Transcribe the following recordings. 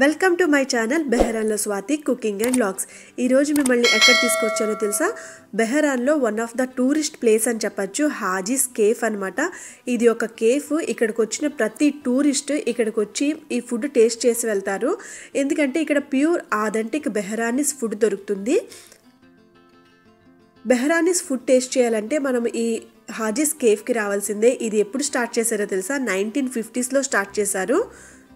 Welcome to my channel బెహరాన్లో Swathi cooking and vlogs. ఈరోజు మిమ్మల్ని ఎక్కడ తీసుకొచ్చానో తెలుసా? బెహరాన్లో one of the tourist place అని చెప్పచ్చు, హాజీస్ కేఫ్ అనమాట. ఇది ఒక కేఫ్. ఇక్కడికి వచ్చిన ప్రతి టూరిస్ట్ ఇక్కడికి వచ్చి ఈ ఫుడ్ టేస్ట్ చేసి వెళ్తారు. ఎందుకంటే ఇక్కడ ప్యూర్ ఆథెంటిక్ బెహరానీస్ ఫుడ్ దొరుకుతుంది. బెహరానీస్ ఫుడ్ టేస్ట్ చేయాలంటే మనం ఈ హాజీస్ కేఫ్కి రావాల్సిందే. ఇది ఎప్పుడు స్టార్ట్ చేశారో తెలుసా? 1950s స్టార్ట్ చేశారు.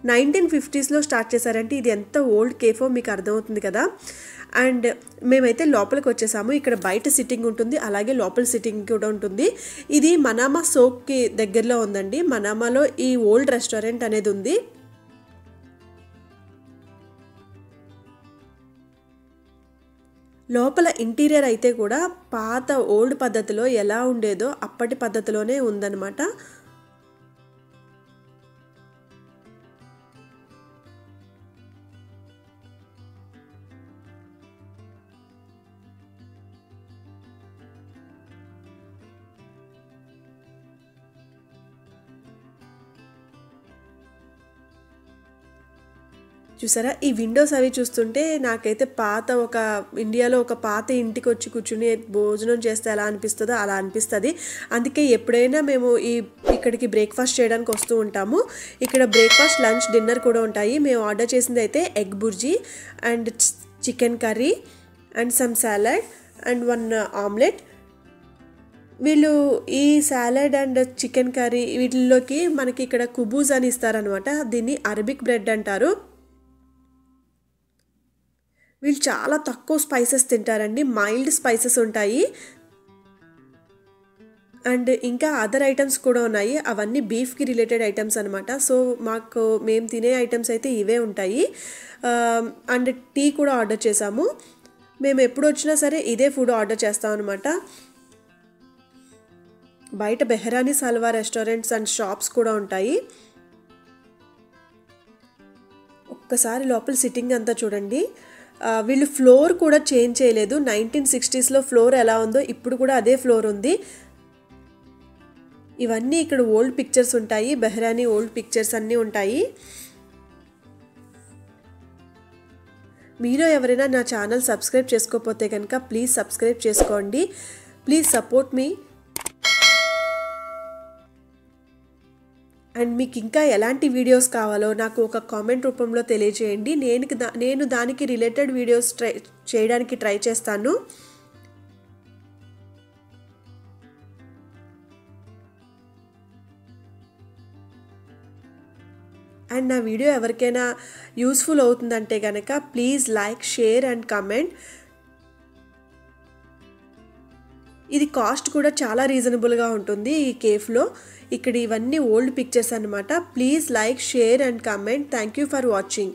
1950s స్టార్ట్ చేశారంటే ఇది ఎంత ఓల్డ్ కేఫో మీకు అర్థమవుతుంది కదా. అండ్ మేమైతే లోపలికి వచ్చేసాము. ఇక్కడ బయట సిట్టింగ్ ఉంటుంది, అలాగే లోపల సిట్టింగ్ కూడా ఉంటుంది. ఇది మనామా సోక్కి దగ్గరలో ఉందండి. మనామాలో ఈ ఓల్డ్ రెస్టారెంట్ అనేది ఉంది. లోపల ఇంటీరియర్ అయితే కూడా పాత ఓల్డ్ పద్ధతిలో ఎలా ఉండేదో అప్పటి పద్ధతిలోనే ఉందన్నమాట. చూసారా, ఈ విండోస్ అవి చూస్తుంటే నాకైతే ఇండియాలో ఒక పాత ఇంటికి వచ్చి కూర్చుని భోజనం చేస్తే ఎలా అనిపిస్తుందో అలా అనిపిస్తుంది. అందుకే ఎప్పుడైనా మేము ఇక్కడికి బ్రేక్ఫాస్ట్ చేయడానికి వస్తూ ఉంటాము. ఇక్కడ బ్రేక్ఫాస్ట్, లంచ్, డిన్నర్ కూడా ఉంటాయి. మేము ఆర్డర్ చేసింది అయితే egg bhurji and chicken curry and some salad and 1 omelette. వీళ్ళు ఈ సాలడ్ అండ్ చికెన్ కర్రీ వీటిల్లోకి మనకి ఇక్కడ కుబూజ్ అని ఇస్తారనమాట. దీన్ని అరబిక్ బ్రెడ్ అంటారు. వీళ్ళు చాలా తక్కువ స్పైసెస్ తింటారండి, మైల్డ్ స్పైసెస్ ఉంటాయి. అండ్ ఇంకా అదర్ ఐటమ్స్ కూడా ఉన్నాయి. అవన్నీ బీఫ్కి రిలేటెడ్ ఐటమ్స్ అనమాట. సో మేము తినే ఐటమ్స్ అయితే ఇవే ఉంటాయి. అండ్ టీ కూడా ఆర్డర్ చేసాము. మేము ఎప్పుడు వచ్చినా సరే ఇదే ఫుడ్ ఆర్డర్ చేస్తాం అనమాట. బయట బెహరానీస్ హల్వా రెస్టారెంట్స్ అండ్ షాప్స్ కూడా ఉంటాయి. ఒక్కసారి లోపల సిట్టింగ్ అంతా చూడండి. వీళ్ళు ఫ్లోర్ కూడా చేంజ్ చేయలేదు. 1960s ఫ్లోర్ ఎలా ఉందో ఇప్పుడు కూడా అదే ఫ్లోర్ ఉంది. ఇవన్నీ ఇక్కడ ఓల్డ్ పిక్చర్స్ ఉంటాయి, బెహ్రానీ ఓల్డ్ పిక్చర్స్ అన్నీ ఉంటాయి. మీరు ఎవరైనా నా ఛానల్ సబ్స్క్రైబ్ చేసుకోకపోతే కనుక ప్లీజ్ సబ్స్క్రైబ్ చేసుకోండి. Please support me. అండ్ మీకు ఇంకా ఎలాంటి వీడియోస్ కావాలో నాకు ఒక కామెంట్ రూపంలో తెలియజేయండి. నేను దానికి రిలేటెడ్ వీడియోస్ చేయడానికి ట్రై చేస్తాను. అండ్ నా వీడియో ఎవరికైనా యూస్ఫుల్ అవుతుందంటే కనుక please like, share and comment. ఇది కాస్ట్ కూడా చాలా రీజనబుల్గా ఉంటుంది ఈ కేఫ్లో. ఇక్కడ ఇవన్నీ ఓల్డ్ పిక్చర్స్ అనమాట. Please like, share and comment. Thank you for watching.